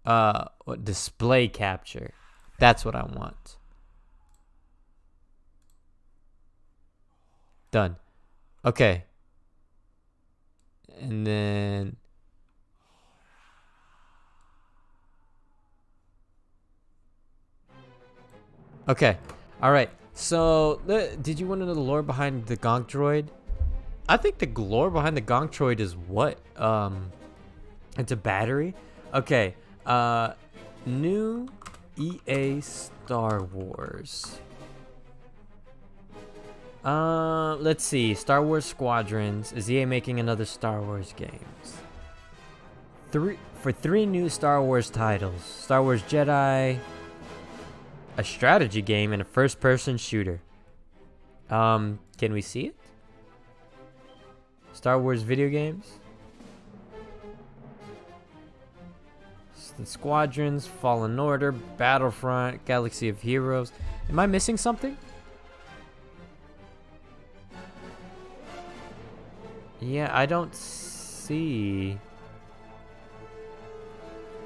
display capture. That's what I want. Done. Okay. And then okay. All right. So, did you want to know the lore behind the Gonk droid? I think the lore behind the Gonk droid is what? It's a battery. Okay. New EA Star Wars. Let's see. Star Wars Squadrons. Is EA making another Star Wars games? Three new Star Wars titles. Star Wars Jedi, a strategy game, and a first-person shooter. Can we see it? Star Wars video games. The Squadrons, Fallen Order, Battlefront, Galaxy of Heroes. Am I missing something? Yeah, I don't see.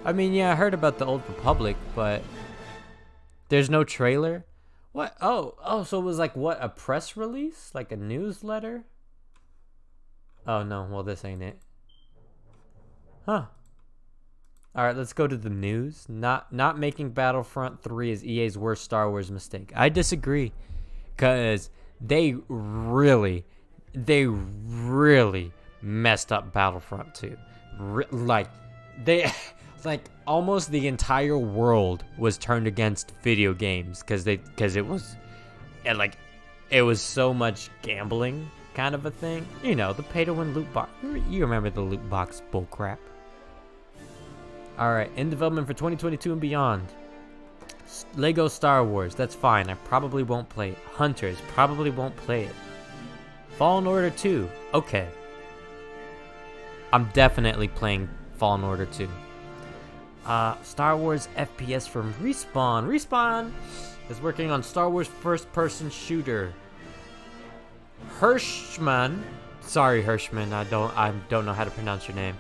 I mean, yeah, I heard about the Old Republic, but there's no trailer. What? Oh, so it was like what? A press release? Like a newsletter? Oh no, well this ain't it. Huh. Alright, let's go to the news. Not making Battlefront 3 is EA's worst Star Wars mistake. I disagree. Cause they really messed up Battlefront 2. Like almost the entire world was turned against video games because it was so much gambling kind of a thing. You know, the pay to win loot box. You remember the loot box bullcrap. Alright, in development for 2022 and beyond. Lego Star Wars, that's fine. I probably won't play it. Hunters, probably won't play it. Fallen Order 2, okay. I'm definitely playing Fallen Order 2. Star Wars FPS from Respawn. Respawn is working on Star Wars first-person shooter. Hirschman, sorry Hirschman, I don't know how to pronounce your name.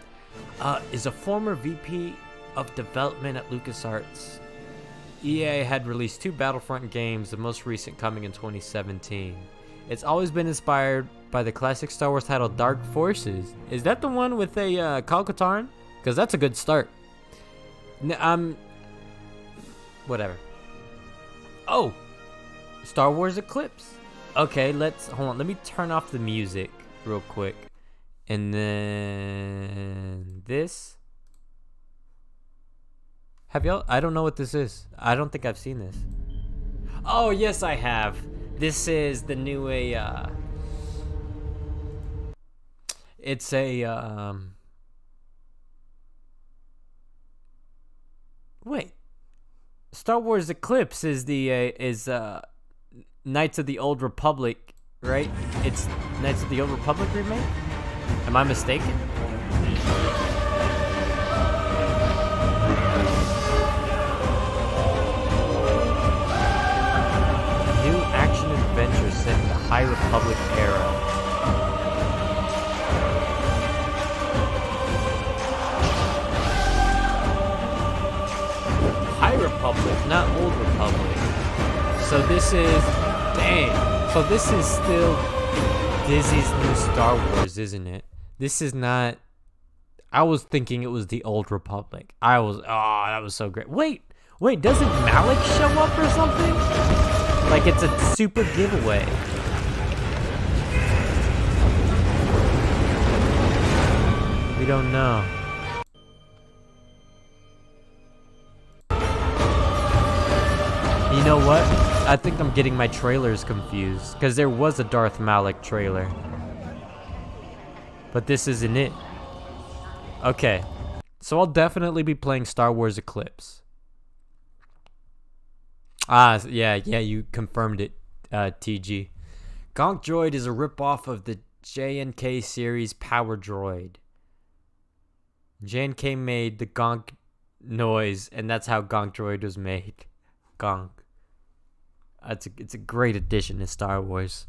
Is a former VP of development at LucasArts. EA had released 2 Battlefront games, the most recent coming in 2017. It's always been inspired by the classic Star Wars title Dark Forces. Is that the one with a Kyle Katarn? Because that's a good start. Whatever. Oh! Star Wars Eclipse. Okay, hold on. Let me turn off the music real quick. And then this. Have y'all? I don't know what this is. I don't think I've seen this. Oh, yes, I have. This is the new it's a wait. Star Wars Eclipse is the Knights of the Old Republic, right? It's Knights of the Old Republic remake? Am I mistaken? New action adventure set in the High Republic era. High Republic, not Old Republic. So this is, dang. So this is still Disney's new Star Wars, isn't it? This is not. I was thinking it was the Old Republic. That was so great. Wait, doesn't Malik show up or something? Like it's a super giveaway. We don't know. You know what? I think I'm getting my trailers confused because there was a Darth Malik trailer. But this isn't it. Okay. So I'll definitely be playing Star Wars Eclipse. Yeah, you confirmed it, TG. Gonk Droid is a ripoff of the J&K series Power Droid. J&K made the Gonk noise, and that's how Gonk Droid was made. Gonk. It's a great addition to Star Wars.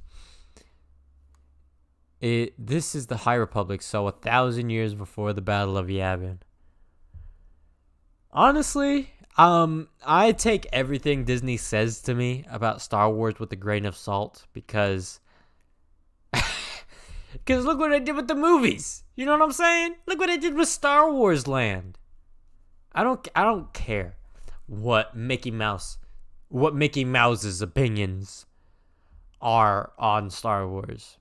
This is the High Republic, so 1,000 years before the Battle of Yavin. Honestly, I take everything Disney says to me about Star Wars with a grain of salt because look what I did with the movies. You know what I'm saying? Look what I did with Star Wars Land. I don't care what Mickey Mouse's opinions are on Star Wars.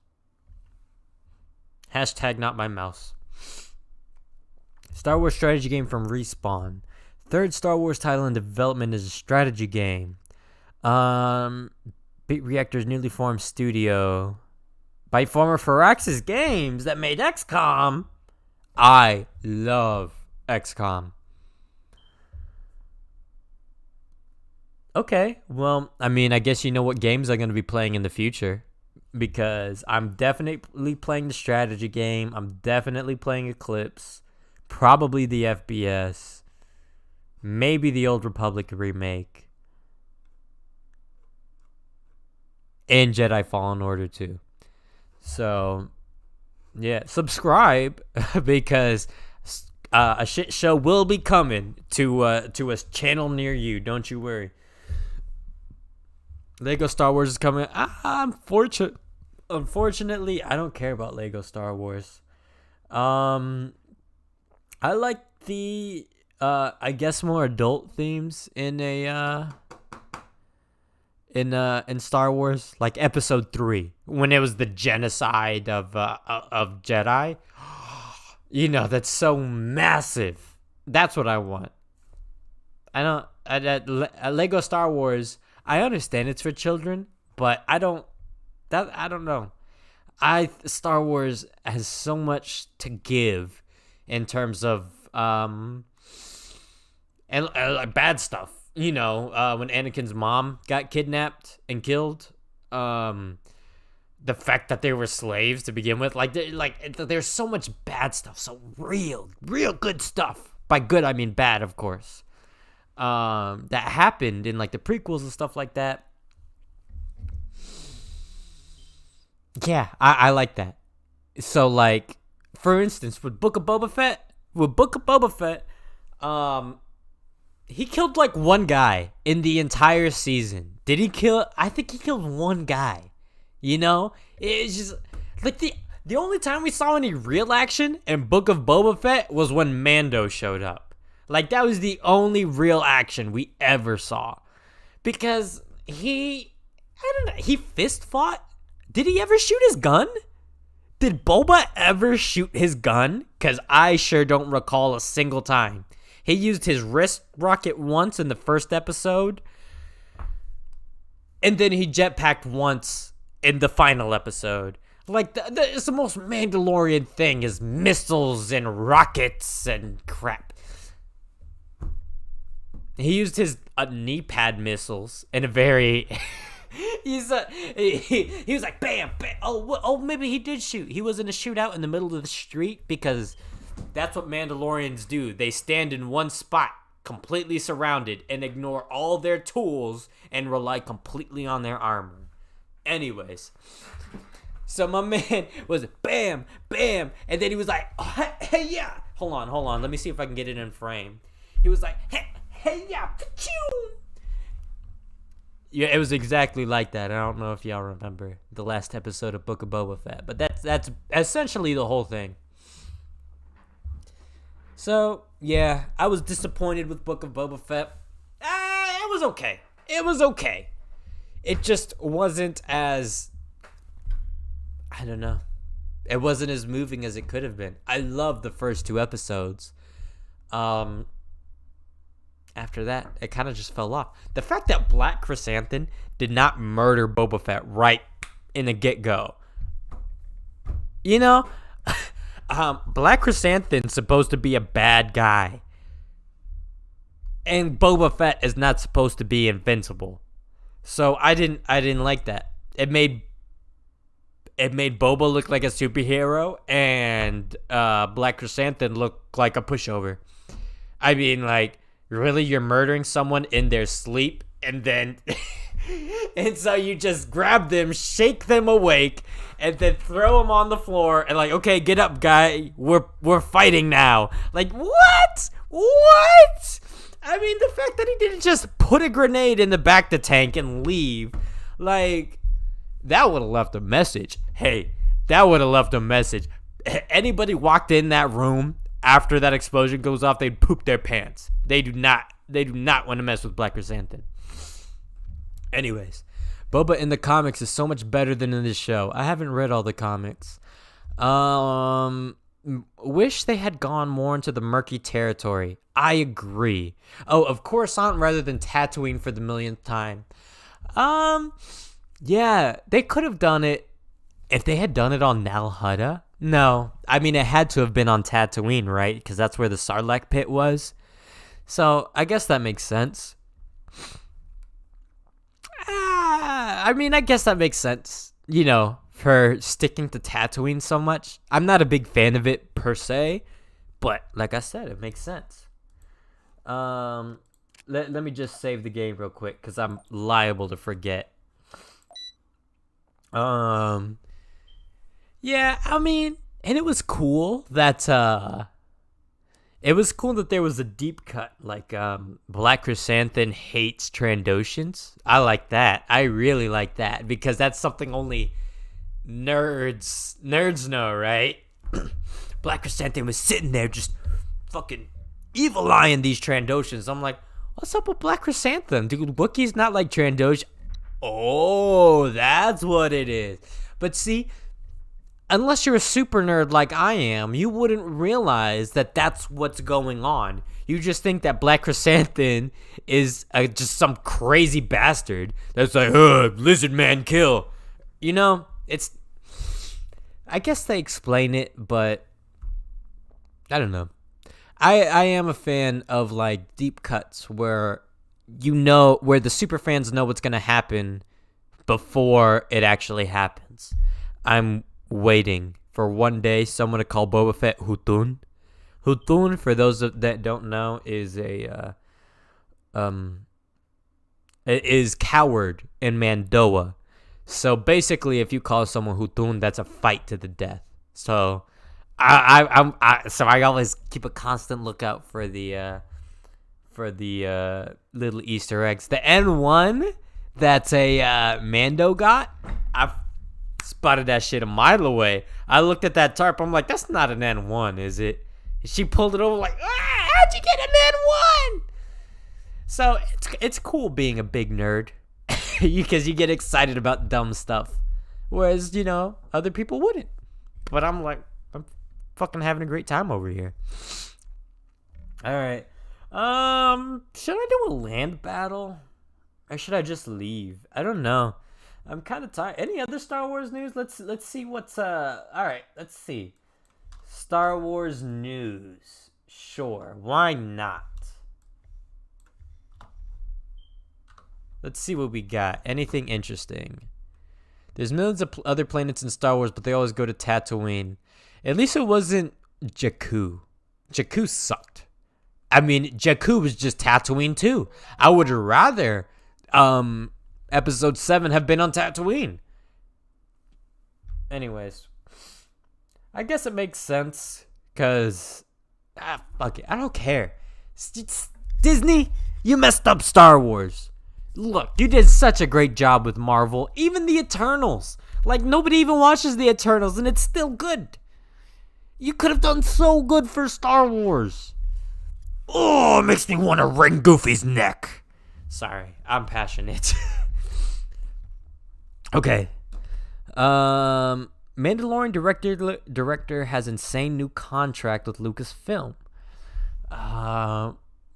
Hashtag not my mouse. Star Wars strategy game from Respawn. Third Star Wars title in development is a strategy game. Beat Reactor's newly formed studio by former Firaxis Games that made XCOM. I love XCOM. Okay, well, I mean, I guess you know what games I'm going to be playing in the future. Because I'm definitely playing the strategy game. I'm definitely playing Eclipse. Probably the FBS. Maybe the Old Republic remake. And Jedi Fallen Order 2. So, yeah, subscribe because a shit show will be coming to a channel near you. Don't you worry. Lego Star Wars is coming. Unfortunately, I don't care about Lego Star Wars. I like the I guess more adult themes in Star Wars, like Episode 3 when it was the genocide of Jedi. You know, that's so massive. That's what I want. Lego Star Wars, I understand it's for children, but I don't know. Star Wars has so much to give in terms of and bad stuff. You know, when Anakin's mom got kidnapped and killed, the fact that they were slaves to begin with, there's so much bad stuff. So real good stuff. By good, I mean bad, of course. That happened in like the prequels and stuff like that. Yeah, I like that. So like, for instance, with Book of Boba Fett, he killed like one guy in the entire season. Did he kill? I think he killed one guy. You know, it's just like the only time we saw any real action in Book of Boba Fett was when Mando showed up. Like, that was the only real action we ever saw. Because he fist fought? Did he ever shoot his gun? Did Boba ever shoot his gun? Because I sure don't recall a single time. He used his wrist rocket once in the first episode. And then he jetpacked once in the final episode. Like, it's the most Mandalorian thing is missiles and rockets and crap. He used his knee pad missiles in a very... he was like, bam, bam. Oh, maybe he did shoot. He was in a shootout in the middle of the street because that's what Mandalorians do. They stand in one spot, completely surrounded, and ignore all their tools and rely completely on their armor. Anyways, so my man was bam, bam, and then he was like, oh, hey, yeah. Hold on. Let me see if I can get it in frame. He was like, hey, yeah, ka-choo! Yeah, it was exactly like that. I don't know if y'all remember the last episode of Book of Boba Fett, but that's essentially the whole thing. So, yeah, I was disappointed with Book of Boba Fett. It was okay. It just wasn't as... I don't know. It wasn't as moving as it could have been. I loved the first 2 episodes. After that, it kind of just fell off. The fact that Black Chrysanthemum did not murder Boba Fett right in the get-go. You know, Black Chrysanthemum's supposed to be a bad guy. And Boba Fett is not supposed to be invincible. So I didn't like that. It made Boba look like a superhero and Black Chrysanthemum look like a pushover. I mean, like, really, you're murdering someone in their sleep and then and so you just grab them, shake them awake, and then throw them on the floor and like, okay, get up, guy. We're fighting now. Like, what? fact that he didn't just put a grenade in the back of the tank and leave, like, that would have left a message. Hey, that would have left a message. Anybody walked in that room after that explosion goes off, they'd poop their pants. They do not want to mess with Black Chrysanthemum. Anyways, Boba in the comics is so much better than in this show. I haven't read all the comics. Wish they had gone more into the murky territory. I agree. Oh, of Coruscant rather than Tatooine for the millionth time. Yeah, they could have done it if they had done it on Nal Hutta. No, I mean, it had to have been on Tatooine, right? Because that's where the Sarlacc pit was. So I guess that makes sense. I mean, I guess that makes sense, you know, for sticking to Tatooine so much. I'm not a big fan of it per se, but like I said, it makes sense. Let me just save the game real quick because I'm liable to forget. Yeah, I mean, and it was cool that there was a deep cut, like Black Chrysanthemum hates Trandoshans. I like that. I really like that because that's something only nerds know, right? Black Chrysanthemum was sitting there just fucking evil eyeing these Trandoshans. I'm like, what's up with Black Chrysanthemum? Dude, Wookiee's not like Trandosh. Oh, that's what it is. But see, unless you're a super nerd like I am, you wouldn't realize that that's what's going on. You just think that Black Chrysanthemum is just some crazy bastard that's like, lizard man kill. You know, I guess they explain it, but I don't know. I am a fan of like deep cuts where where the super fans know what's going to happen before it actually happens. I'm waiting for one day someone to call Boba Fett Hutun. Hutun, for those that don't know, is is coward in Mandoa. So basically, if you call someone Hutun, that's a fight to the death. So I always keep a constant lookout for the little Easter eggs. The N1 that's a Mando got, I've spotted that shit a mile away. I looked at that tarp. I'm like, that's not an N1, is it? She pulled it over like, how'd you get an N1? So it's cool being a big nerd because you get excited about dumb stuff, whereas other people wouldn't. But I'm like, I'm fucking having a great time over here. All right. Should I do a land battle? Or should I just leave? I don't know. I'm kind of tired. Any other Star Wars news? Let's see what's all right, let's see. Star Wars news. Sure, why not? Let's see what we got. Anything interesting? There's millions of other planets in Star Wars, but they always go to Tatooine. At least it wasn't Jakku. Jakku sucked. I mean, Jakku was just Tatooine too. I would rather Episode 7 have been on Tatooine. Anyways, I guess it makes sense because fuck it, I don't care. Disney, you messed up Star Wars. Look, you did such a great job with Marvel. Even the Eternals. Like, nobody even watches the Eternals, and it's still good. You could have done so good for Star Wars. Oh, it makes me want to wring Goofy's neck. Sorry, I'm passionate. Okay. Mandalorian director has insane new contract with Lucasfilm.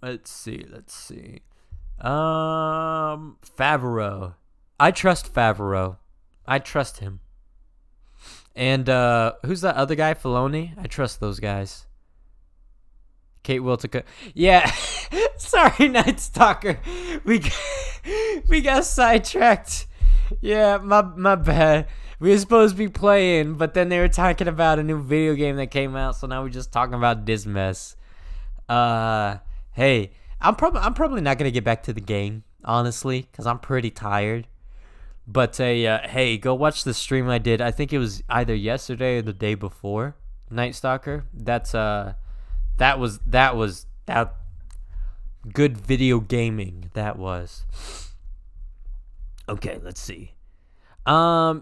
Let's see. Favreau. I trust Favreau. I trust him. And who's that other guy? Filoni? I trust those guys. Kate Wiltica. Yeah. Sorry, Night Stalker. We got sidetracked. Yeah, my bad. We were supposed to be playing, but then they were talking about a new video game that came out, so now we're just talking about this mess. Hey, I'm probably not gonna get back to the game, honestly, because I'm pretty tired. But hey, go watch the stream I did. I think it was either yesterday or the day before. Night Stalker. That Good video gaming that was. Okay, let's see. I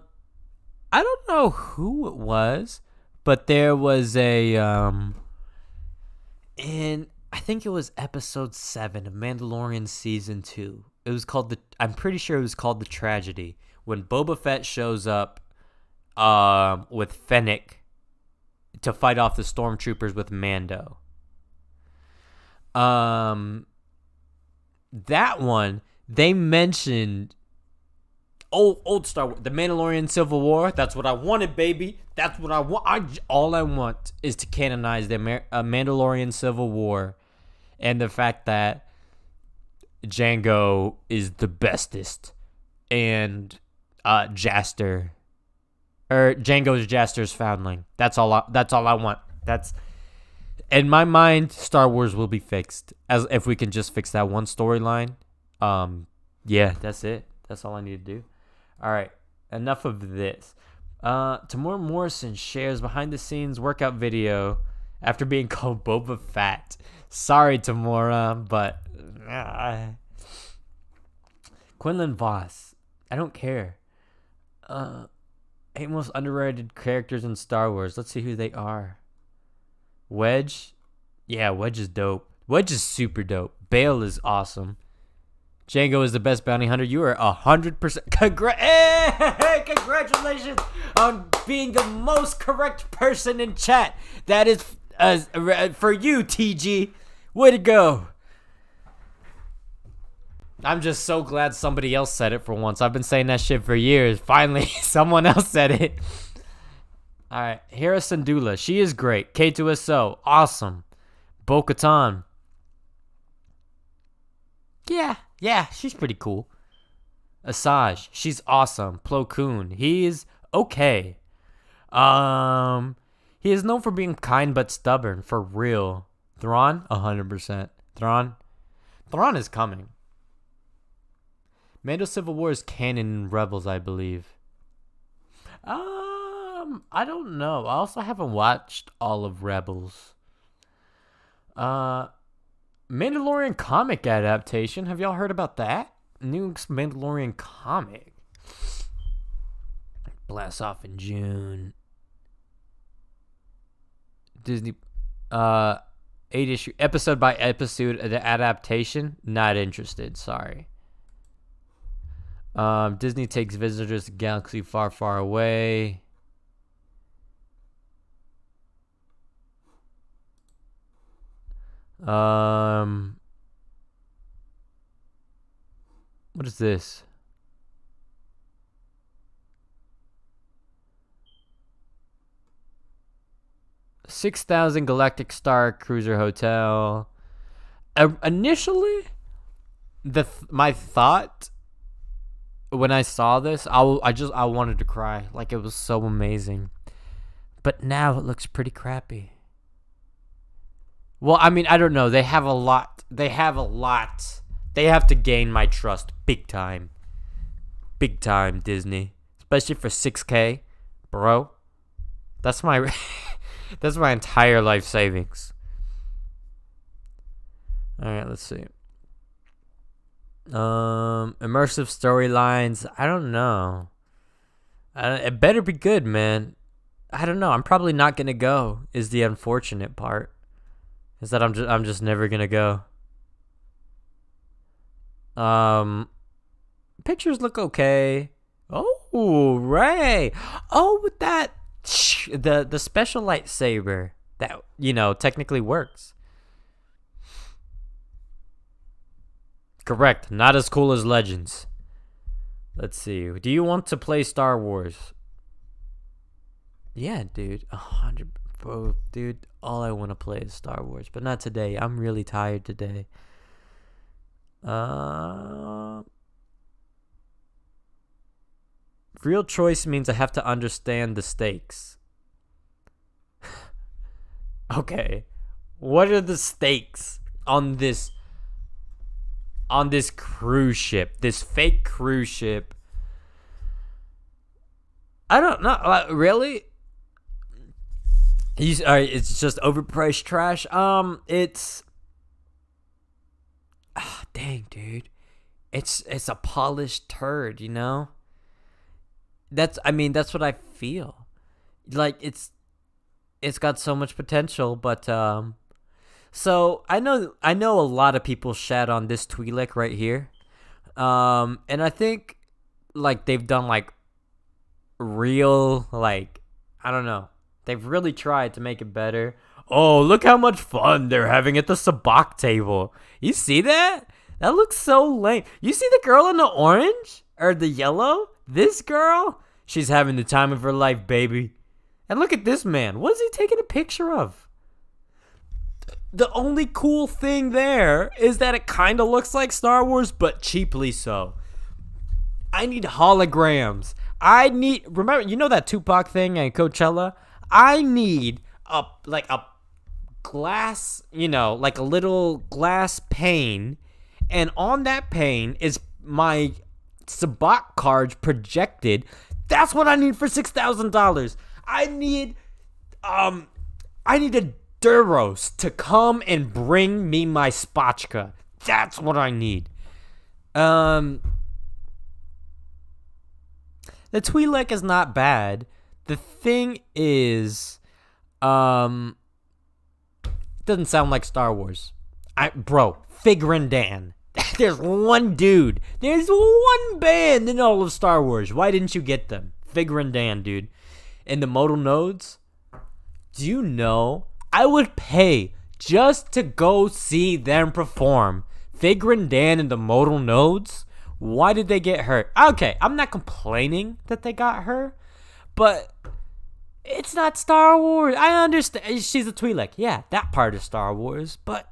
don't know who it was, but there was in I think it was episode 7 of Mandalorian season 2. It was called I'm pretty sure it was called The Tragedy, when Boba Fett shows up with Fennec to fight off the stormtroopers with Mando. That one, they mentioned old Star Wars, The Mandalorian Civil War. That's what I wanted, baby. That's what I want. All I want is to canonize the Mandalorian Civil War, and the fact that Django is the bestest, and Django is Jaster's foundling. That's all I want. That's, in my mind, Star Wars will be fixed, as if we can just fix that one storyline. Yeah, that's it. That's all I need to do. All right, enough of this. Tamora Morrison shares behind the scenes workout video after being called Boba Fett. Sorry, Tamora, but Quinlan Voss, I don't care. 8 most underrated characters in Star Wars. Let's see who they are. Wedge. Yeah, Wedge is dope. Wedge is super dope. Bail is awesome. Django is the best bounty hunter. You are 100%. Congratulations on being the most correct person in chat. That is for you, TG. Way to go. I'm just so glad somebody else said it for once. I've been saying that shit for years. Finally, someone else said it. All right. Hera Syndulla. She is great. K2SO. Awesome. Bo-Katan. Yeah, she's pretty cool. Asajj. She's awesome. Plo Koon. He is okay. He is known for being kind but stubborn. For real. Thrawn? 100%. Thrawn is coming. Mando Civil War is canon in Rebels, I believe. I don't know. I also haven't watched all of Rebels. Mandalorian comic adaptation. Have y'all heard about that? New Mandalorian comic. Blasts off in June. Disney 8-issue episode by episode the adaptation. Not interested, sorry. Disney takes visitors to galaxy far, far away. What is this? $6,000 Galactic Starcruiser Hotel. Initially, my thought when I saw this, I wanted to cry. Like, it was so amazing. But now it looks pretty crappy. Well, I mean, I don't know. They have a lot. They have to gain my trust big time. Big time, Disney. Especially for $6K, bro. That's my that's my entire life savings. All right, let's see. Immersive storylines. I don't know. It better be good, man. I don't know. I'm probably not gonna go. Is the unfortunate part. Is that I'm just never gonna go. Pictures look okay. Oh, Ray. Oh, with that the special lightsaber that technically works. Correct. Not as cool as Legends. Let's see. Do you want to play Star Wars? Yeah, dude. 100. Bro, dude, all I want to play is Star Wars, but not today. I'm really tired today. Real choice means I have to understand the stakes. Okay. What are the stakes on this cruise ship? This fake cruise ship? I don't know. Really? It's just overpriced trash. It's dang, dude. It's a polished turd, you know? That's what I feel. Like it's got so much potential, but so I know a lot of people shat on this Twi'lek right here. And I think like they've done like real, like, I don't know. They've really tried to make it better. Oh, look how much fun they're having at the sabacc table. You see that? That looks so lame. You see the girl in the orange? Or the yellow? This girl? She's having the time of her life, baby. And look at this man. What is he taking a picture of? The only cool thing there is that it kind of looks like Star Wars, but cheaply so. I need holograms. Remember, you know that Tupac thing at Coachella? I need a glass, like a little glass pane, and on that pane is my sabacc cards projected. That's what I need for $6,000. I need a Duros to come and bring me my spotchka. That's what I need. The Twi'lek is not bad. The thing is, doesn't sound like Star Wars. Figrin Dan. There's one dude. There's one band in all of Star Wars. Why didn't you get them? Figrin Dan, dude. And the modal nodes. Do you know? I would pay just to go see them perform. Figrin Dan and the modal nodes. Why did they get hurt? Okay, I'm not complaining that they got hurt, but it's not Star Wars. I understand. She's a Twi'lek. Yeah, that part is Star Wars, but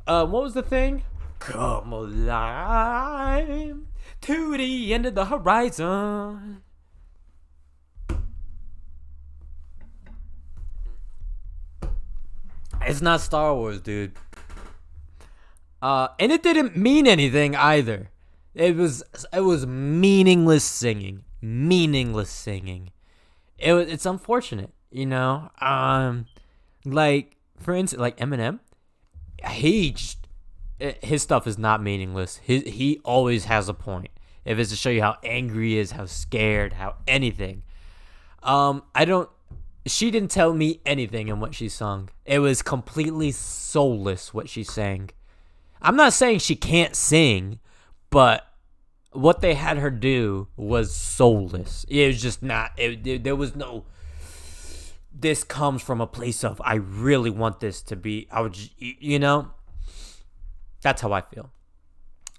what was the thing? Come alive to the end of the horizon. It's not Star Wars, dude. And it didn't mean anything either. It was meaningless singing. It's unfortunate, like, for instance, like Eminem, his stuff is not meaningless. He always has a point. If it's to show you how angry he is, how scared, how anything. She didn't tell me anything in what she sung. It was completely soulless what she sang. I'm not saying she can't sing, but what they had her do was soulless. It was just not. There was no. This comes from a place of I really want this to be. That's how I feel.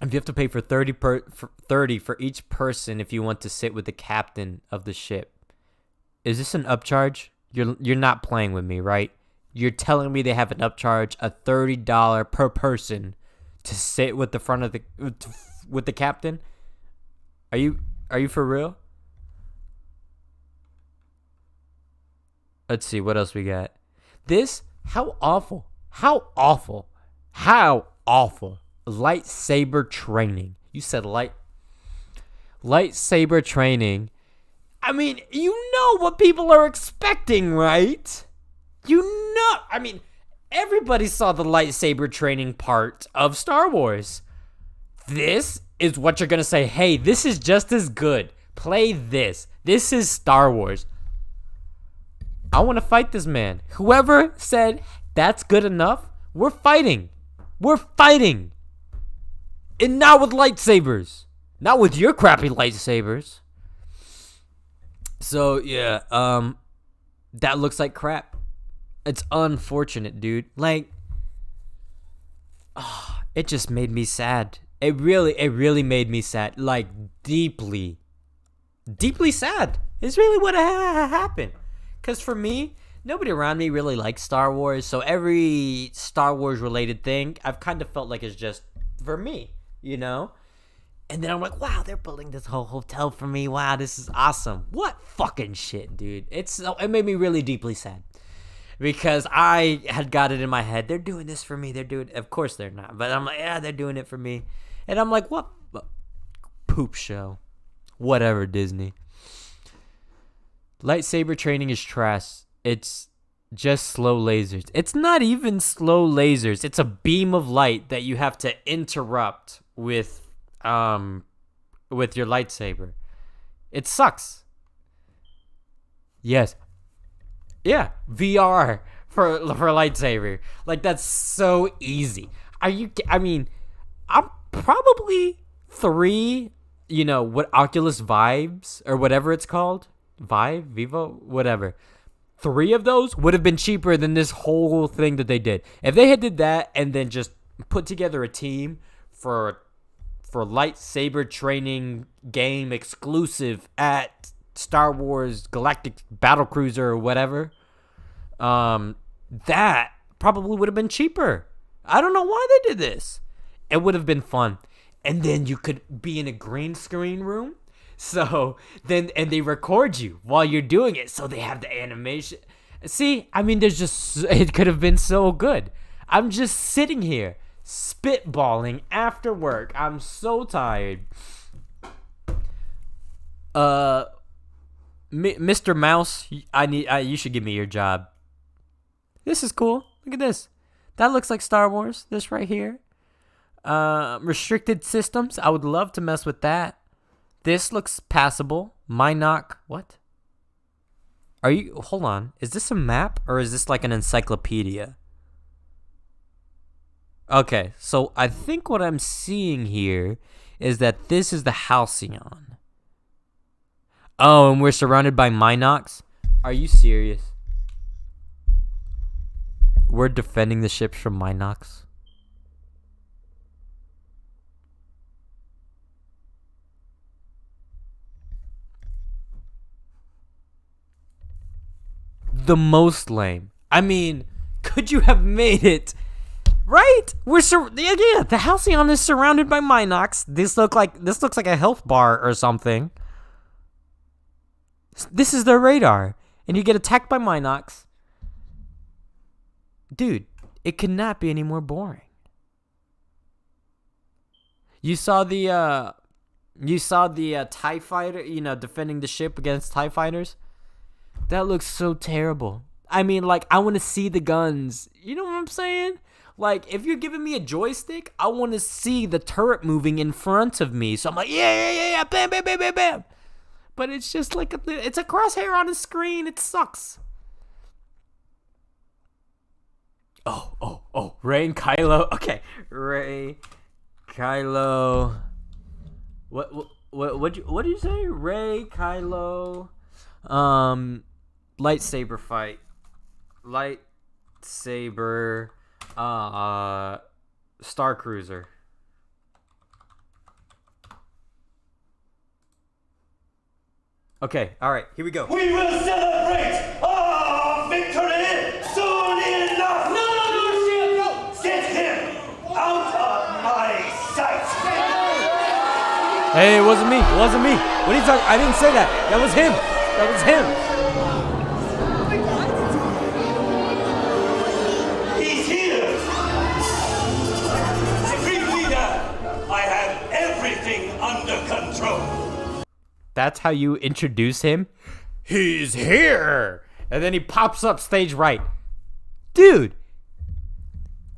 If you have to pay for 30 for each person if you want to sit with the captain of the ship, is this an upcharge? You're not playing with me, right? You're telling me they have an upcharge, a $30 per person to sit with the captain? Are you for real? Let's see what else we got. How awful. Lightsaber training. You said lightsaber training. I mean, you know what people are expecting, right? Everybody saw the lightsaber training part of Star Wars. This is what you're going to say, hey, this is just as good. Play this. This is Star Wars. I want to fight this man. Whoever said that's good enough, we're fighting. And not with lightsabers. Not with your crappy lightsabers. So, yeah, that looks like crap. It's unfortunate, dude. Like, it just made me sad. It really made me sad. Like, deeply sad. It's really what happened. Because for me, nobody around me really likes Star Wars. So every Star Wars related thing, I've kind of felt like it's just for me, And then I'm like, wow, they're building this whole hotel for me. Wow, this is awesome. What fucking shit, dude. It made me really deeply sad. Because I had got it in my head. They're doing this for me. Of course they're not. But I'm like, yeah, they're doing it for me. And I'm like, what? Poop show. Whatever, Disney. Lightsaber training is trash. It's Just slow lasers. It's not even slow lasers. It's a beam of light that you have to interrupt with your lightsaber. It sucks. Yes. Yeah, VR for lightsaber. Like, that's so easy. I mean, I'm probably 3, what Oculus Vibes or whatever it's called. Vivo, whatever. 3 of those would have been cheaper than this whole thing that they did. If they had did that and then just put together a team for lightsaber training game exclusive at Star Wars Galactic Battlecruiser or whatever, that probably would have been cheaper. I don't know why they did this. It would have been fun. And then you could be in a green screen room. So then, and they record you while you're doing it. So they have the animation. See, I mean, it could have been so good. I'm just sitting here spitballing after work. I'm so tired. Mr. Mouse, you should give me your job. This is cool. Look at this. That looks like Star Wars. This right here. Restricted systems. I would love to mess with that. This looks passable. Minoc. What? Hold on. Is this a map or is this like an encyclopedia? Okay, so I think what I'm seeing here is that this is the Halcyon. Oh, and we're surrounded by Minocs? Are you serious? We're defending the ships from Minocs? The most lame. I mean, could you have made it? Right? The Halcyon is surrounded by Minocs. This looks like a health bar or something. This is their radar, and you get attacked by Minocs. Dude, it could not be any more boring. You saw the TIE fighter, defending the ship against TIE fighters. That looks so terrible. I mean, like, I want to see the guns. You know what I'm saying? Like, if you're giving me a joystick, I want to see the turret moving in front of me. So I'm like, yeah, bam, bam, bam, bam, bam. But it's just like it's a crosshair on a screen. It sucks. Oh, Rey and Kylo. Okay, Rey, Kylo. What do you say? Rey, Kylo. Lightsaber fight. Lightsaber. Starcruiser. Okay, alright, here we go. We will celebrate our victory soon enough! No! Get him out of my sight! Hey, it wasn't me. What are you talking? I didn't say that. That was him. He's here! Supreme Leader, I have everything under control. That's how you introduce him? He's here! And then he pops up stage right. Dude,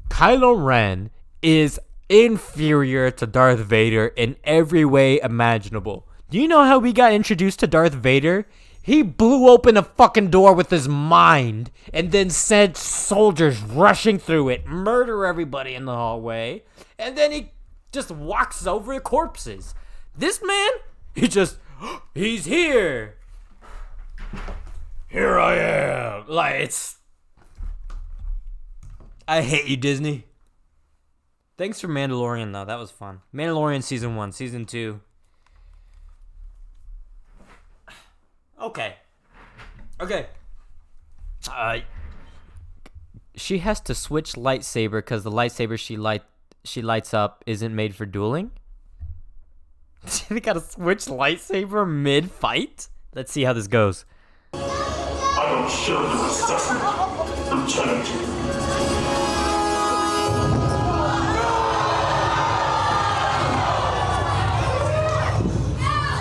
Kylo Ren is inferior to Darth Vader in every way imaginable. Do you know how we got introduced to Darth Vader? He blew open a fucking door with his mind and then sent soldiers rushing through it, murder everybody in the hallway, and then he just walks over corpses. This man, he's here. Here I am. Like, I hate you, Disney. Thanks for Mandalorian, though. That was fun. Mandalorian Season 1, Season 2. Okay. She has to switch lightsaber because the lightsaber she lights up isn't made for dueling? They gotta switch lightsaber mid-fight? Let's see how this goes. I don't show you assessment. Lieutenant.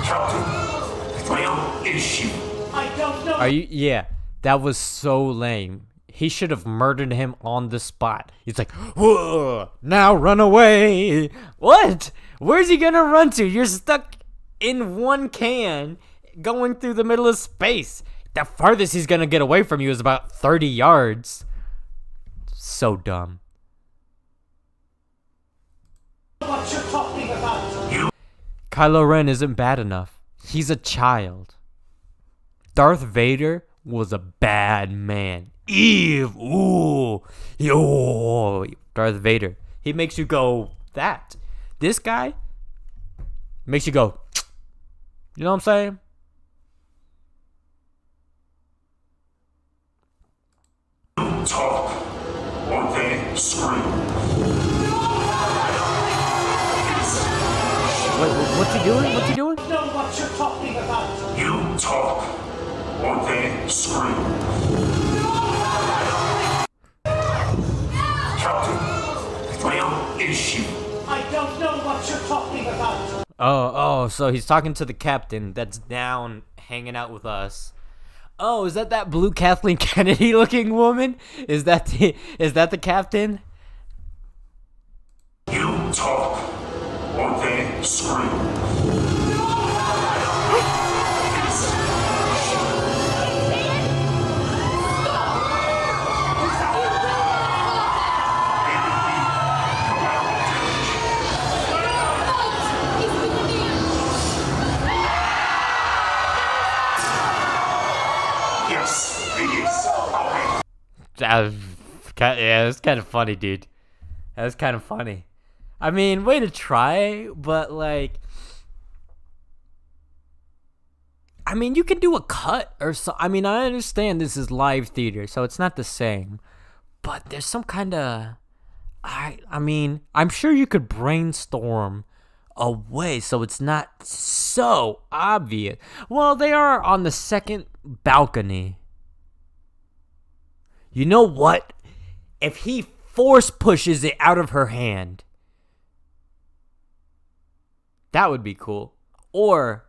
Captain, where is she? I don't know. Yeah, that was so lame. he should have murdered him on the spot. He's like, whoa, now run away. What? Where's he gonna run to? You're stuck in one can going through the middle of space. The farthest he's gonna get away from you is about 30 yards. So dumb. What you're talking about? Kylo Ren isn't bad enough. He's a child. Darth Vader was a bad man. Eve, ooh, yo, Darth Vader. He makes you go that. This guy makes you go. You know what I'm saying? Talk or they scream. What's he doing? What's he doing? Know what you're talking about. You talk or they scream. Captain, where is she? I don't know what you're talking about. Oh, so he's talking to the captain that's down hanging out with us. Oh, is that blue Kathleen Kennedy looking woman? Is that the captain? You talk or they scream. Yeah, it's kind of funny, dude. That was kind of funny. I mean, way to try, but like, I mean, you can do a cut or so. I mean, I understand this is live theater, so it's not the same, but there's some kind of, I mean, I'm sure you could brainstorm a way so it's not so obvious. Well, they are on the second balcony. You know what? If he force pushes it out of her hand, that would be cool. Or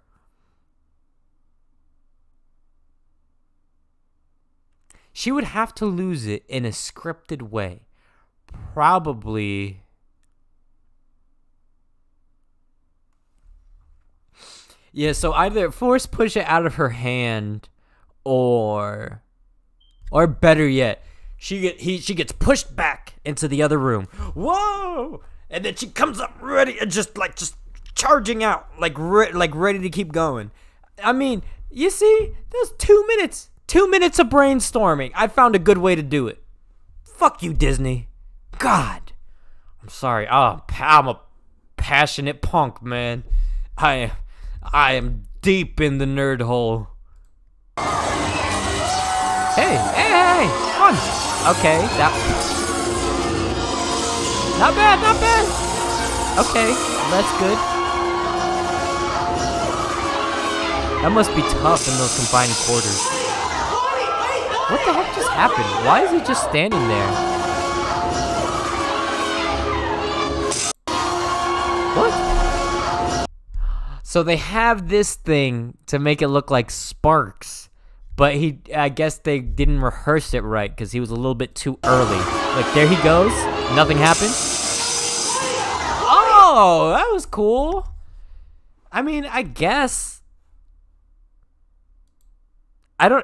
she would have to lose it in a scripted way. Probably. Yeah, so either force push it out of her hand or better yet, she gets pushed back into the other room. Whoa! And then she comes up ready and just charging out, like ready to keep going. I mean, you see, there's 2 minutes. 2 minutes of brainstorming. I found a good way to do it. Fuck you, Disney. God. I'm sorry. I'm a passionate punk, man. I am deep in the nerd hole. Hey, fun. Okay, not bad. Okay, that's good. That must be tough in those confined quarters. What the heck just happened? Why is he just standing there? What? So they have this thing to make it look like sparks. But I guess they didn't rehearse it right because he was a little bit too early. Like, there he goes. Nothing happened. Oh, that was cool. I mean, I guess. I don't.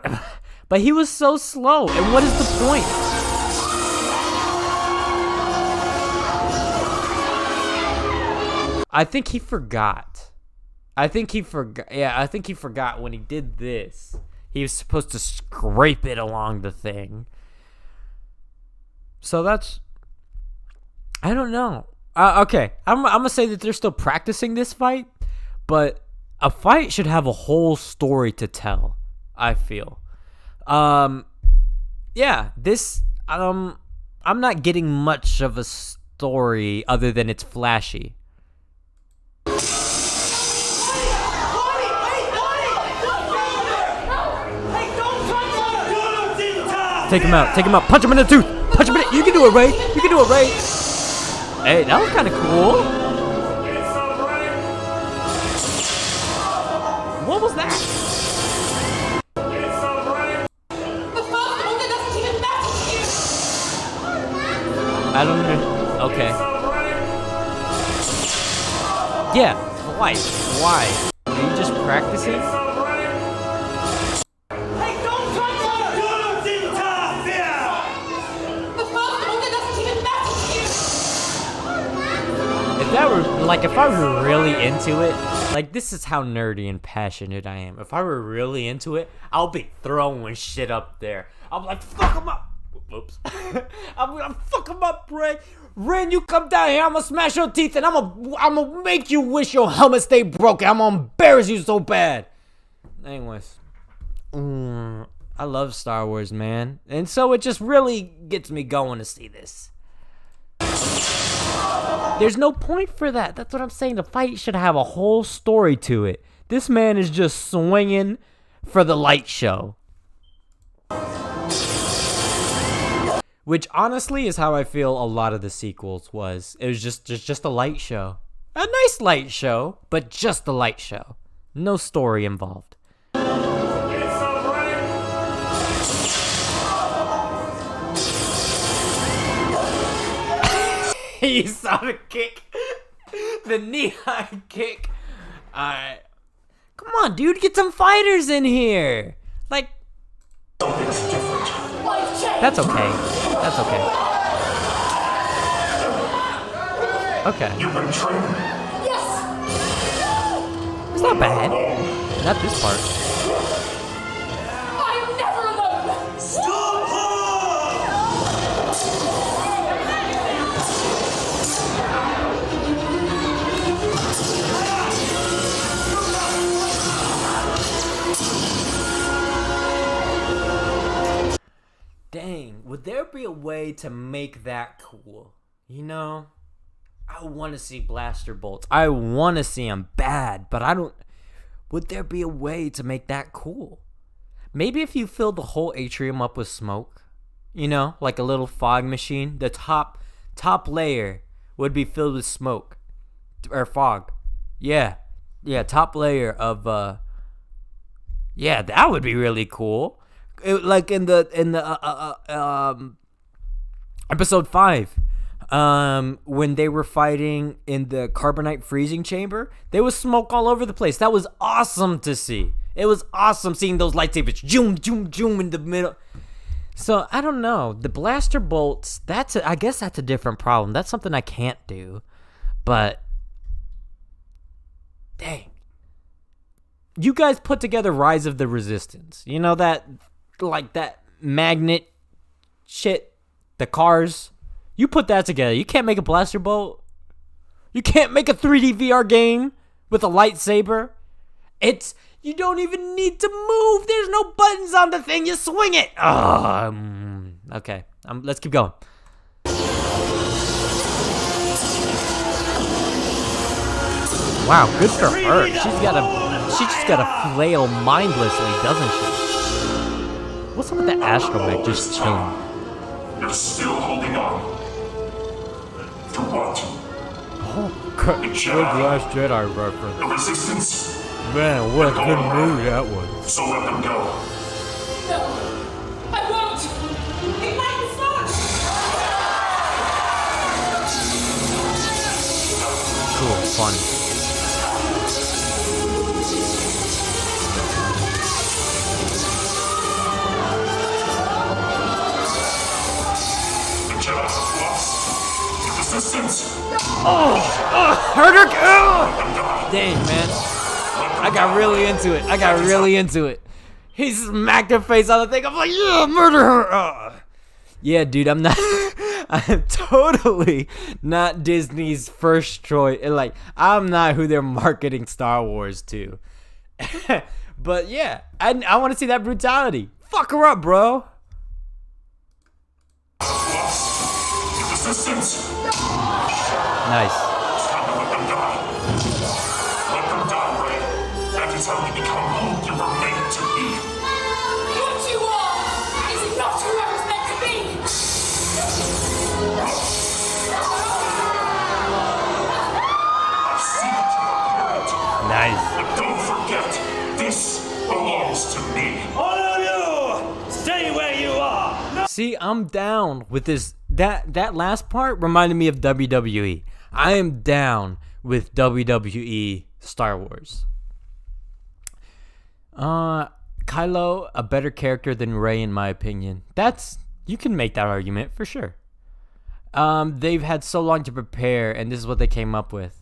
But he was so slow. And what is the point? I think he forgot. Yeah, I think he forgot when he did this. He was supposed to scrape it along the thing. So that's... I don't know. Okay, I'm going to say that they're still practicing this fight. But a fight should have a whole story to tell, I feel. Yeah, this... I'm not getting much of a story other than it's flashy. Take him out, punch him in the tooth, you can do it, Ray, Hey, that was kind of cool. What was that? I don't know. Okay. Yeah, twice. Why? Are you just practicing? Hey, don't touch her! Don't interfere! The first order doesn't even matter to you! If that were, like, if I were really into it, like, this is how nerdy and passionate I am. If I were really into it, I'll be throwing shit up there. I'm like, fuck him up. Oops. I'm gonna fuck him up, Ray. Ren, you come down here, I'm gonna smash your teeth and I'm gonna make you wish your helmet stayed broken. I'm gonna embarrass you so bad. Anyways. I love Star Wars, man. And so it just really gets me going to see this. There's no point for that. That's what I'm saying. The fight should have a whole story to it. This man is just swinging for the light show. Which honestly is how I feel a lot of the sequels was. It was just a light show. A nice light show, but just a light show. No story involved. You saw the kick. The knee-high kick. Alright. Come on, dude. Get some fighters in here. Like... That's okay. That's okay. Okay. You've been trained. Yes! It's not bad. Not this part. I'm never alone! Stop her! Dang, would there be a way to make that cool? You know? I want to see blaster bolts. I want to see them bad, but I don't... Would there be a way to make that cool? Maybe if you filled the whole atrium up with smoke, you know, like a little fog machine, the top layer would be filled with smoke or fog. Yeah, top layer of yeah, that would be really cool. Like in the episode 5, when they were fighting in the carbonite freezing chamber, there was smoke all over the place. That was awesome to see. It was awesome seeing those lightsabers zoom, zoom, zoom in the middle. So I don't know, the blaster bolts. I guess that's a different problem. That's something I can't do. But dang, you guys put together Rise of the Resistance. You know that. Like that magnet shit, the cars. You put that together. You can't make a blaster bolt. You can't make a 3D VR game with a lightsaber. You don't even need to move. There's no buttons on the thing. You swing it. Okay. Let's keep going. Wow, good for her. She just got a flail mindlessly, doesn't she? What's up with the astromech just chilling? You're still holding on. To what? Oh, good Last Jedi reference. The Resistance? Man, what a good movie that was. So let them go. No, I won't! Ignite the spark! Cool, funny. Oh, hurt her. Oh. Dang, man. I got really into it. He smacked her face on the thing. I'm like, yeah, murder her. Yeah, dude, I'm totally not Disney's first choice. Like, I'm not who they're marketing Star Wars to. But yeah, I want to see that brutality. Fuck her up, bro. Nice. Let them die. Let them die, Ray. That is how you become who you were made to be. What you are is not who I was meant to be! I've seen it, parent. Nice. But don't forget, this belongs to me. All of you, stay where you are. See, I'm down with this that last part reminded me of WWE. I am down with WWE Star Wars. Kylo, a better character than Rey in my opinion. You can make that argument for sure. They've had so long to prepare, and this is what they came up with.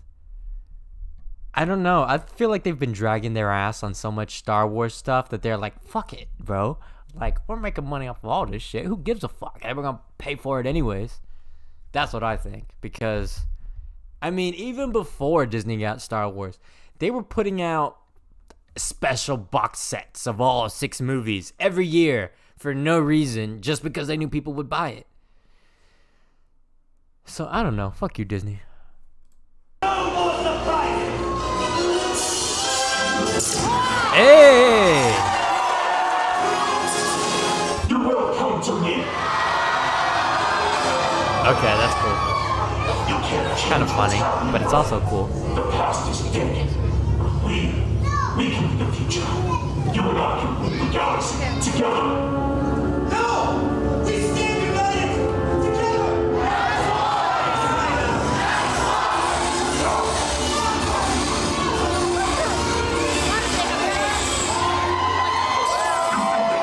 I don't know. I feel like they've been dragging their ass on so much Star Wars stuff that they're like, fuck it, bro. Like, we're making money off of all this shit. Who gives a fuck? And we're gonna pay for it anyways. That's what I think. Because, I mean, even before Disney got Star Wars, they were putting out special box sets of all 6 movies every year for no reason, just because they knew people would buy it. So, I don't know. Fuck you, Disney. Hey! You will come to me. Okay, that's cool. You can't change Kind of funny, but it's also cool. The past is dead. We can be the future. You and I can rule the galaxy together. No! We stand united together!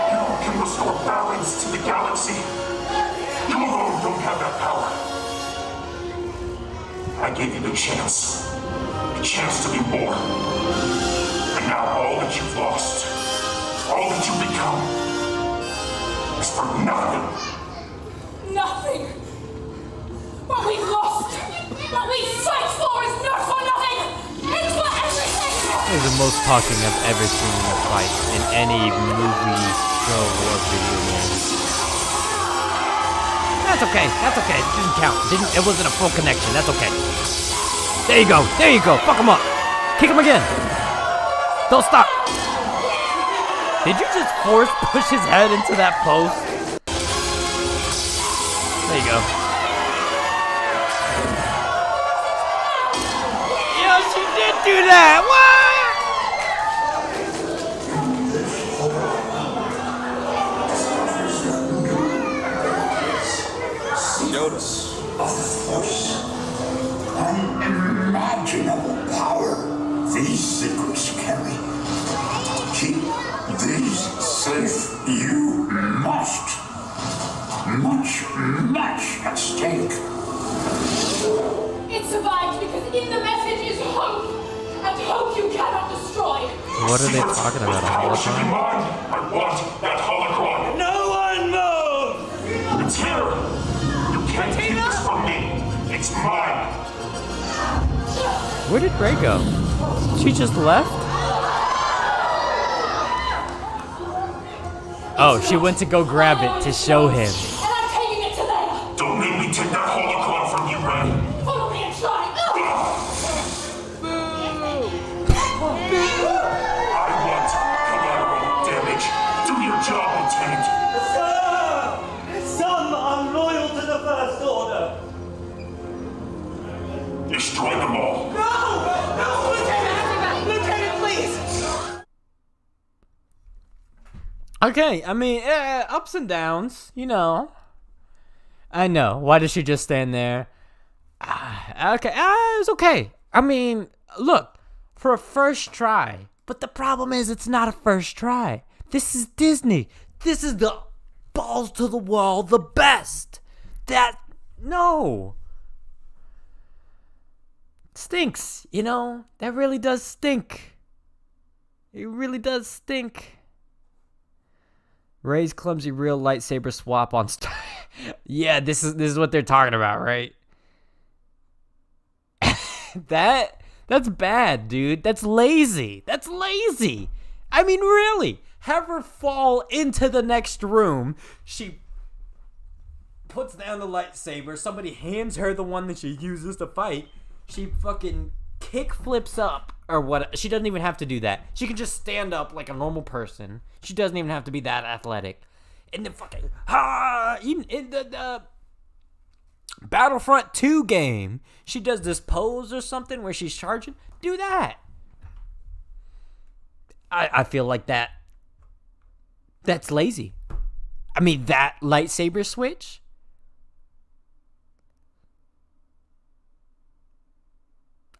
You can restore balance to the galaxy. You alone don't have that power. I gave you the chance to be more. And now all that you've lost, all that you've become, is for nothing. Nothing. What we've lost, what we fight for is not for nothing. It's for everything. This is the most talking I've ever seen in a fight in any movie, show, or video game. That's okay. That's okay. It didn't count. It wasn't a full connection. That's okay. There you go. There you go. Fuck him up. Kick him again. Don't stop. Did you just force push his head into that post? There you go. Yo, she did do that. What? Notice. Of force, unimaginable power these secrets carry. Keep these safe. You must. Much at stake. It survived because in the message is hope, and hope you cannot destroy. What are they talking about? A hologram? I want that holocron. No one move! It's here. You can't keep this from me. It's mine. Where did Rey go? She just left? Oh, she went to go grab it to show him. And I'm taking it to them. Don't make me take that holocron from you, Ren. Follow me and try. I want collateral damage. Do your job, Lieutenant. Sir! Some are loyal to the First Order. Destroy them all. No, Lieutenant! Lieutenant, please! Okay, I mean, ups and downs, you know. I know. Why does she just stand there? Okay, it's okay. I mean, look, for a first try. But the problem is it's not a first try. This is Disney. This is the balls to the wall, the best. No. Stinks, you know? That really does stink. It really does stink. Rey's clumsy real lightsaber swap on Star. Yeah, this is what they're talking about, right? That's bad, dude. That's lazy. That's lazy. I mean, really. Have her fall into the next room. She puts down the lightsaber. Somebody hands her the one that she uses to fight. She fucking kick flips up or what? She doesn't even have to do that. She can just stand up like a normal person. She doesn't even have to be that athletic. And then fucking in the Battlefront 2 game, she does this pose or something where she's charging. Do that. I feel like that's lazy. I mean, that lightsaber switch,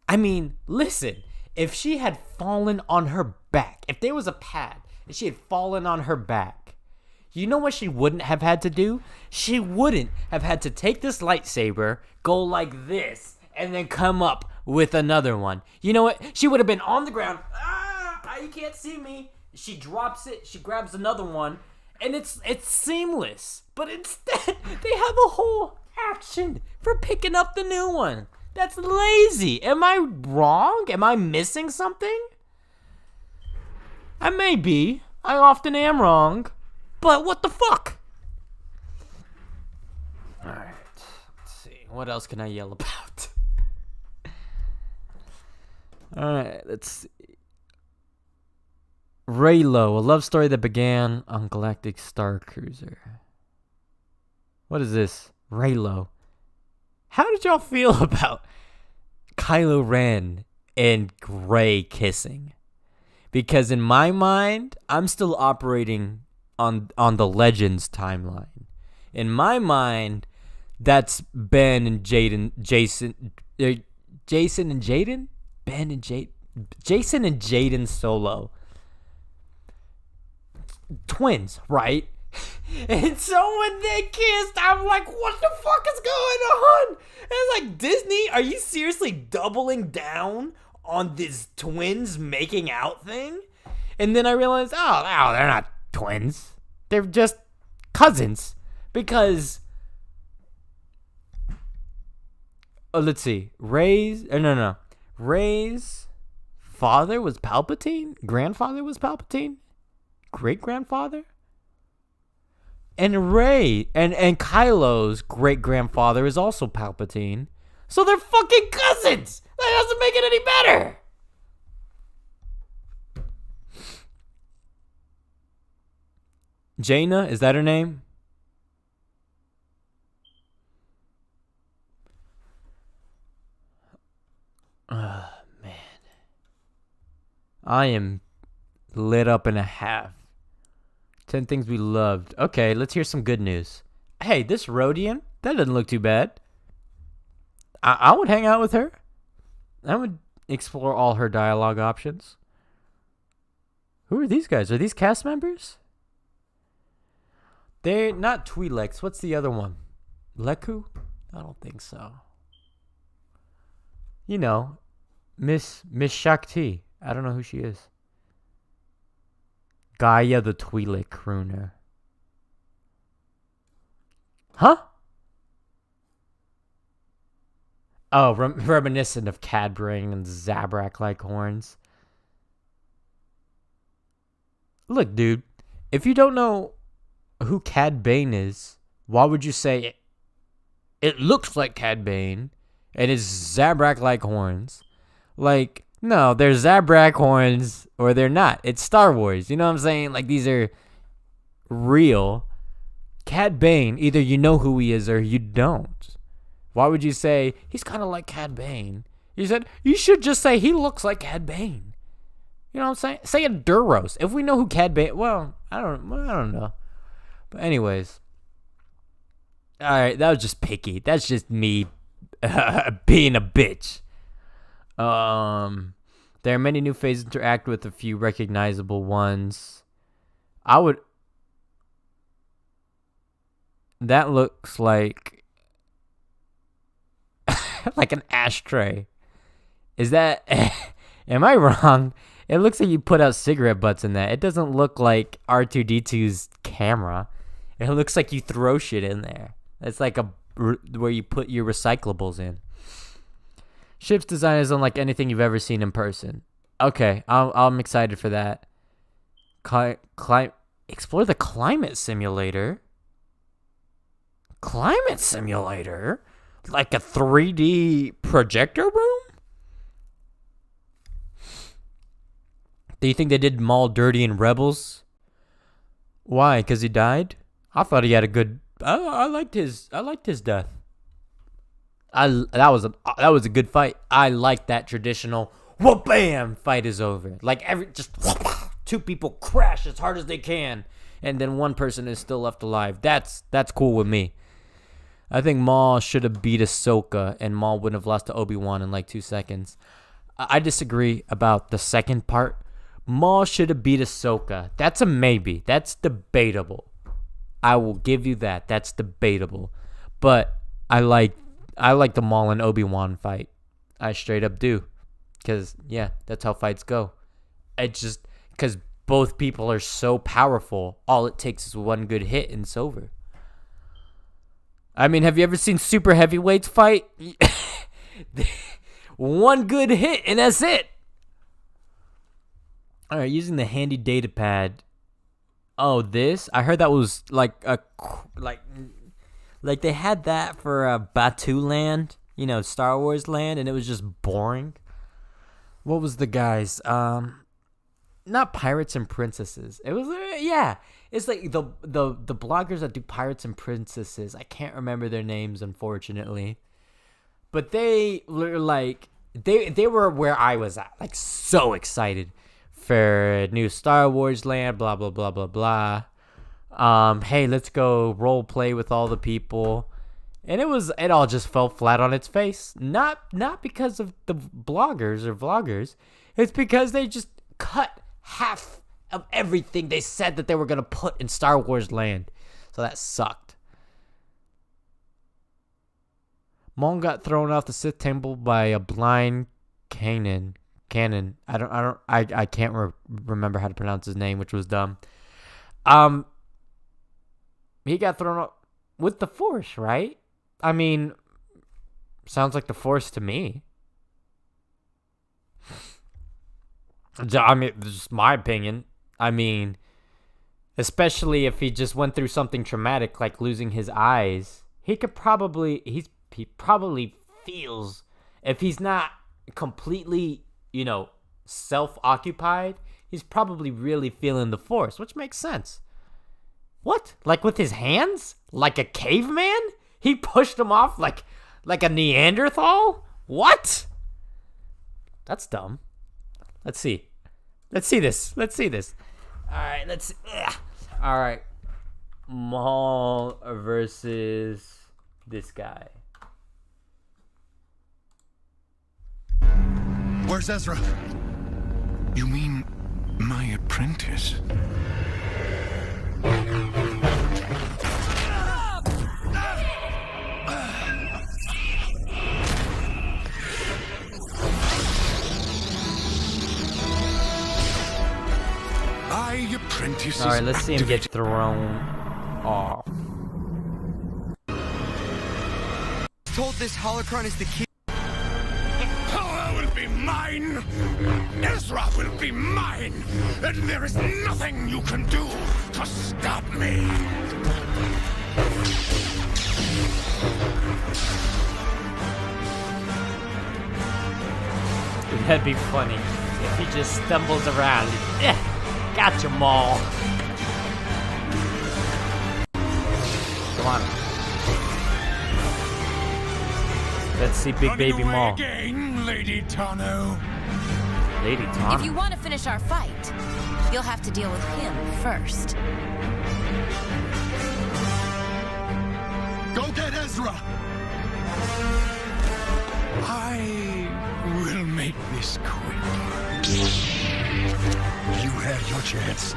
I mean, listen, if she had fallen on her back, if there was a pad and she had fallen on her back, you know what she wouldn't have had to do? She wouldn't have had to take this lightsaber, go like this, and then come up with another one. You know what? She would have been on the ground. You can't see me. She drops it. She grabs another one, and it's seamless. But instead, they have a whole action for picking up the new one. That's lazy. Am I wrong? Am I missing something? I may be. I often am wrong. But what the fuck? Alright. Let's see. What else can I yell about? Alright. Let's see. Raylo, a love story that began on Galactic Starcruiser. What is this? Raylo. How did y'all feel about Kylo Ren and Rey kissing? Because in my mind, I'm still operating on the Legends timeline. In my mind, that's Ben and Jason and Jaden? Ben and Jaden? Jason and Jaden Solo. Twins, right? And so when they kissed, I'm like, what the fuck is going on? And it's like, Disney, are you seriously doubling down on this twins making out thing? And then I realized, oh, they're not twins. They're just cousins. Because, let's see. Ray's father was Palpatine? Grandfather was Palpatine? Great-grandfather? And Rey and Kylo's great-grandfather is also Palpatine. So they're fucking cousins! That doesn't make it any better! Jaina, is that her name? Man. I am lit up in a half. 10 things we loved. Okay, let's hear some good news. Hey, this Rodian, that doesn't look too bad. I would hang out with her. I would explore all her dialogue options. Who are these guys? Are these cast members? They're not Twi'leks. What's the other one? Leku? I don't think so. You know, Miss Shakti. I don't know who she is. Gaia the Twi'lek crooner. Huh? Oh, reminiscent of Cadbring and Zabrak-like horns. Look, dude, if you don't know who Cad Bane is, why would you say it looks like Cad Bane and it's Zabrak-like horns? Like, no, they're Zabrak horns or they're not. It's Star Wars. You know what I'm saying? Like, these are real. Cad Bane, either you know who he is or you don't. Why would you say, he's kind of like Cad Bane? You said, you should just say, he looks like Cad Bane. You know what I'm saying? Say a Duros. If we know who Cad Bane... Well, I don't know. But anyways. Alright, that was just picky. That's just me being a bitch. There are many new phases to interact with, a few recognizable ones. That looks like like an ashtray. Is that am I wrong? It looks like you put out cigarette butts in that. It doesn't look like R2-D2's camera. It looks like you throw shit in there. It's like where you put your recyclables in. Ship's design is unlike anything you've ever seen in person. Okay, I'm excited for that. Explore the climate simulator. Climate simulator? Like a 3D projector room? Do you think they did Maul dirty in Rebels? Why? Because he died? I thought he had a good... I liked his death. That was a good fight. I like that traditional whoop bam fight is over. Like just two people crash as hard as they can, and then one person is still left alive. That's cool with me. I think Maul should have beat Ahsoka, and Maul wouldn't have lost to Obi-Wan in like 2 seconds. I disagree about the second part. Maul should have beat Ahsoka. That's a maybe. That's debatable. I will give you that. That's debatable. But I like the Maul and Obi-Wan fight. I straight up do. Because, yeah, that's how fights go. It's just because both people are so powerful. All it takes is one good hit and it's over. I mean, have you ever seen super heavyweights fight? One good hit and that's it. All right, using the handy data pad. Oh, this? I heard that was like they had that for Batu Land, Star Wars Land, and it was just boring. What was the guys? Not Pirates and Princesses. It was it's like the bloggers that do Pirates and Princesses. I can't remember their names, unfortunately. But they were like they were where I was at, like so excited for new Star Wars Land, blah blah blah blah blah. Hey, let's go role play with all the people. And it all just fell flat on its face. Not because of the bloggers or vloggers. It's because they just cut half of everything they said that they were going to put in Star Wars Land. So that sucked. Maul got thrown off the Sith temple by a blind Cannon. I can't remember how to pronounce his name, which was dumb. He got thrown off with the Force, right? I mean, sounds like the Force to me. I mean, this is my opinion. I mean, especially if he just went through something traumatic like losing his eyes, he probably feels, if he's not completely, self-occupied, he's probably really feeling the Force, which makes sense. What? Like with his hands? Like a caveman? He pushed him off like a Neanderthal? What? That's dumb. Let's see this. All right, let's see. All right. Maul versus this guy. Where's Ezra? You mean my apprentice? All right, let's see him get thrown off. Told this holocron is the key. Power will be mine. Ezra will be mine. And there is nothing you can do to stop me. That'd be funny if he just stumbles around. Gotcha, Maul. Come on. Let's see Big Baby Maul. Again, Lady Tano. Lady Tano. If you want to finish our fight, you'll have to deal with him first. Go get Ezra. I will make this quick. You had your chance.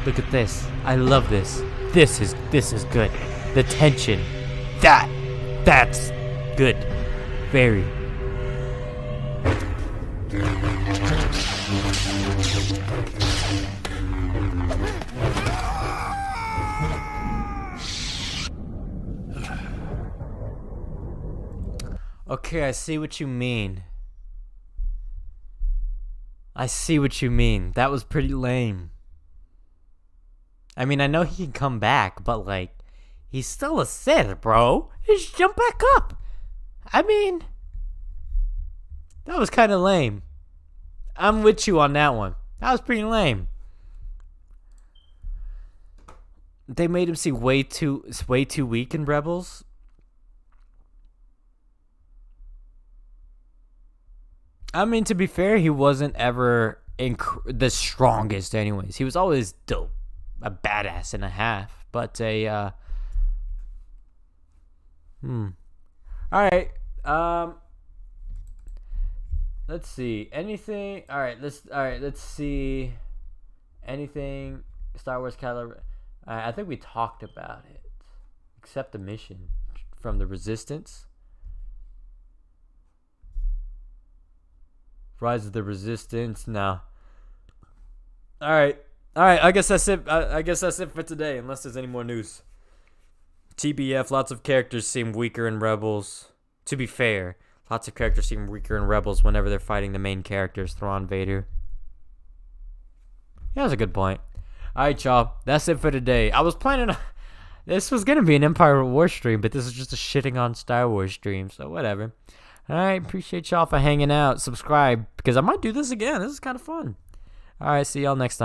Look at this. I love this. This is good. The tension. That's good. Very. Okay, I see what you mean. That was pretty lame. I mean, I know he can come back, but like, he's still a Sith, bro. Just jump back up. I mean, that was kind of lame. I'm with you on that one. That was pretty lame. They made him seem way too weak in Rebels. I mean, to be fair, he wasn't ever the strongest anyways. He was always dope, a badass and a half, but a all right, let's see, anything. All right, let's see, anything Star Wars caliber. I think we talked about it, except the mission from the Resistance. Rise of the Resistance. No. All right. I guess that's it. I guess that's it for today, unless there's any more news. TBF. Lots of characters seem weaker in Rebels. To be fair, lots of characters seem weaker in Rebels whenever they're fighting the main characters, Thrawn, Vader. Yeah, that's a good point. All right, y'all. That's it for today. I was planning on... This was going to be an Empire War stream, but this is just a shitting on Star Wars stream, so whatever. All right, appreciate y'all for hanging out. Subscribe, because I might do this again. This is kind of fun. All right, see y'all next time.